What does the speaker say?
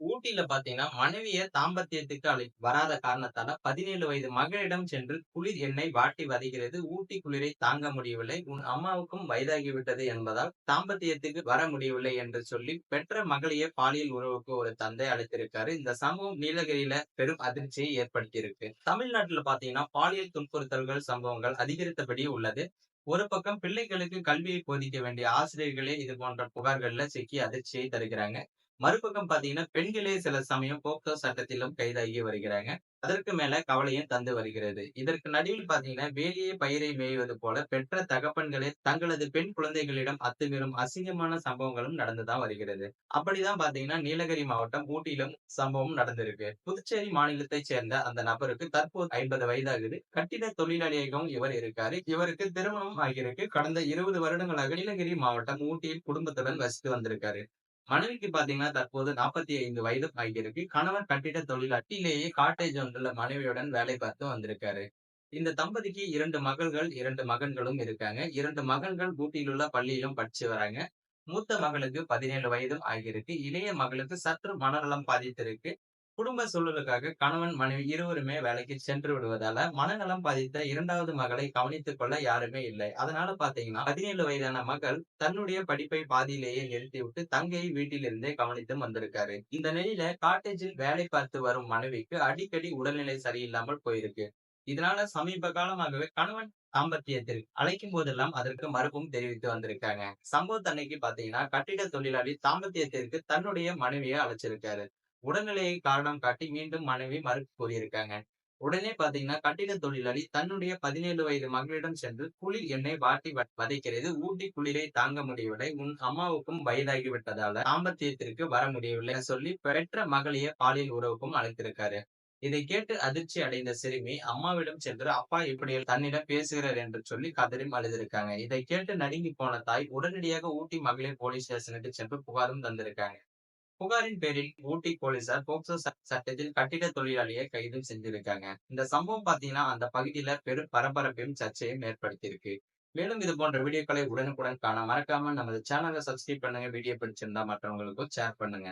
ஊட்டியில பாத்தீங்கன்னா, மனைவிய தாம்பத்தியத்துக்கு வராத காரணத்தால 17 வயது மகளிடம் சென்று குளிர் எண்ணெய் வாட்டி வதைகிறது. ஊட்டி குளிரை தாங்க முடியவில்லை. உன் அம்மாவுக்கும் வயதாகிவிட்டது என்பதால் தாம்பத்தியத்துக்கு வர முடியவில்லை என்று சொல்லி பெற்ற மகளையே பாலியல் உறவுக்கு ஒரு தந்தை அழைத்திருக்காரு. இந்த சம்பவம் நீலகிரியில பெரும் அதிர்ச்சியை ஏற்படுத்தியிருக்கு. தமிழ்நாட்டுல பாத்தீங்கன்னா, பாலியல் துன்புறுத்தல்கள் சம்பவங்கள் அதிகரித்தபடி உள்ளது. ஒரு பக்கம் பிள்ளைகளுக்கு கல்வியை போதிக்க வேண்டிய ஆசிரியர்களே இது போன்ற புகார்கள்ல சிக்கி அதிர்ச்சியை தருகிறாங்க. மறுபக்கம் பாத்தீங்கன்னா, பெண்களே சில சமயம் போக்சோ சட்டத்திலும் கைதாகி வருகிறாங்க. அதற்கு மேல கவலையும் தந்து வருகிறது. இதற்கு நடுவில் பாத்தீங்கன்னா, வேலியே பயிரை மேய்வது போல பெற்ற தகப்பன்களே தங்களது பெண் குழந்தைகளிடம் அத்துமீறும் அசிங்கமான சம்பவங்களும் நடந்துதான் வருகிறது. அப்படிதான் பாத்தீங்கன்னா, நீலகிரி மாவட்டம் ஊட்டியிலும் சம்பவம் நடந்திருக்கு. புதுச்சேரி மாநிலத்தைச் சேர்ந்த அந்த நபருக்கு தற்போது 50 வயதாகுது. கட்டிட தொழிலாளியாகவும் இவர் இருக்காரு. இவருக்கு திருமணம் ஆகியிருக்கு. கடந்த 20 வருடங்களாக நீலகிரி மாவட்டம் ஊட்டியில் குடும்பத்துடன் வசித்து வந்திருக்காரு. மனைவிக்கு பாத்தீங்கன்னா தற்போது 45 வயது ஆகியிருக்கு. கணவர் கட்டிட தொழிலாளியிலேயே காட்டேஜ் ஒன்றுல மனைவியுடன் வேலை பார்த்து வந்திருக்காரு. இந்த தம்பதிக்கு 2 மகள்கள், 2 மகன்களும் இருக்காங்க. 2 மகன்கள் ஊட்டியிலுள்ள பள்ளியிலும் படிச்சு வராங்க. மூத்த மகளுக்கு 17 வயதும் ஆகியிருக்கு. இளைய மகளுக்கு சற்று மனநலம் பாதித்திருக்கு. குடும்ப சூழலுக்காக கணவன், மனைவி இருவருமே வேலைக்கு சென்று விடுவதால, மனநலம் பாதித்த 2வது மகளை கவனித்துக் கொள்ள யாருமே இல்லை. அதனால பாத்தீங்கன்னா, 17 வயதான மகள் தன்னுடைய படிப்பை பாதியிலேயே நிறுத்திவிட்டு தங்கையை வீட்டிலிருந்தே கவனித்து வந்திருக்காரு. இந்த நிலையில காட்டேஜில் வேலை பார்த்து வரும் மனைவிக்கு அடிக்கடி உடல்நிலை சரியில்லாமல் போயிருக்கு. இதனால சமீப காலமாகவே கணவன் தாம்பத்தியத்திற்கு அழைக்கும் போதெல்லாம் அதற்கு மறுப்பும் தெரிவித்து வந்திருக்காங்க. சம்பவத்தன்னைக்கு பாத்தீங்கன்னா, கட்டிட தொழிலாளி தாம்பத்தியத்திற்கு தன்னுடைய மனைவியை அழைச்சிருக்காரு. உடல்நிலையை காரணம் காட்டி மீண்டும் மனைவி மறுப்பு கூறியிருக்காங்க. உடனே பாத்தீங்கன்னா, கட்டிட தொழிலாளி தன்னுடைய 17 வயது மகளிடம் சென்று குளிர் எண்ணெய் வாட்டி வதைக்கிறது. ஊட்டி குளிரை தாங்க முடியவில்லை. உன் அம்மாவுக்கும் வயதாகி விட்டதால தாம்பத்தியத்திற்கு வர முடியவில்லை என சொல்லி பெற்ற மகளையே பாலியல் உறவுக்கும் அழைத்திருக்காரு. இதை கேட்டு அதிர்ச்சி அடைந்த சிறுமி அம்மாவிடம் சென்று அப்பா இப்படி தன்னிடம் பேசுகிறார் என்று சொல்லி கதறி அழுதிருக்காங்க. இதை கேட்டு நடுங்கி போன தாய் உடனடியாக ஊட்டி மகளிர் போலீஸ் ஸ்டேஷனுக்கு சென்று புகாரும் தந்திருக்காங்க. புகாரின் பேரில் ஊட்டி போலீசார் போக்சோ சட்டத்தில் கட்டிட தொழிலாளியை கைது செஞ்சிருக்காங்க. இந்த சம்பவம் பாத்தீங்கன்னா அந்த பகுதியில பெரும் பரபரப்பையும் சர்ச்சையும் ஏற்படுத்தியிருக்கு. மேலும் இது போன்ற வீடியோக்களை உடனுக்குடன் காண மறக்காம நமது சேனலை சப்ஸ்கிரைப் பண்ணுங்க. வீடியோ பிடிச்சிருந்தா மற்றவங்களுக்கும் ஷேர் பண்ணுங்க.